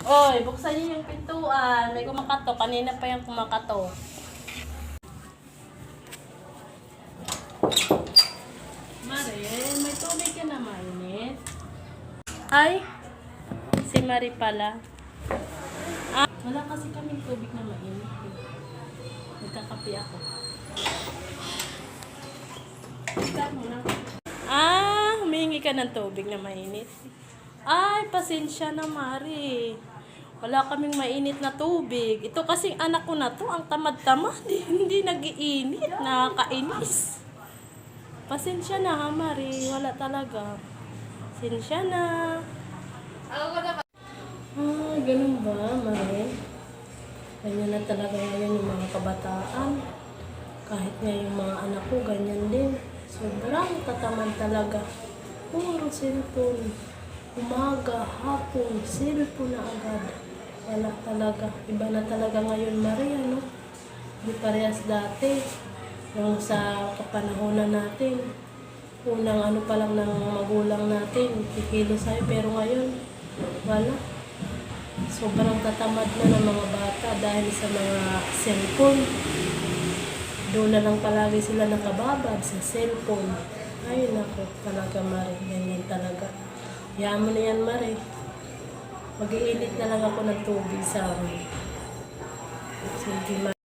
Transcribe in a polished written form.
Oy, buksan niyo yung pintuan. May kumakato. Kanina pa yung kumakato. Mare, may tubig ka na mainit. Ay, si Marie pala. Ah, wala kasi kaming tubig na mainit. Nagkakape ako. Humingi ka ng tubig na mainit. Ay, pasensya na, Mari. Wala kaming mainit na tubig. Ito kasing anak ko na to, ang tamad-tamad. Hindi nag-iinit. Nakakainis. Pasensya na, ha, Mari. Wala talaga. Pasensya na. Ganun ba, Mari? Ganyan na talaga ngayon yung mga kabataan. Kahit nga yung mga anak ko, ganyan din. Sobrang tatamad talaga. Puro cellphone. Umaga, hapon, cellphone na agad. Wala talaga. Iba na talaga ngayon, Maria, no? Di parehas dati. Yung sa kapanahonan natin. Unang ano pa lang ng magulang natin. Kikilo sa'yo. Pero ngayon, wala. Sobrang tatamad na ng mga bata dahil sa mga cellphone. Doon na lang palagi sila nakababad sa cellphone. Ay, naku, talaga, Mari. Ganyan talaga. Hayaan mo na yan, Mari. Mag-iinit na lang ako ng tubig sa amin. Sige, Mari.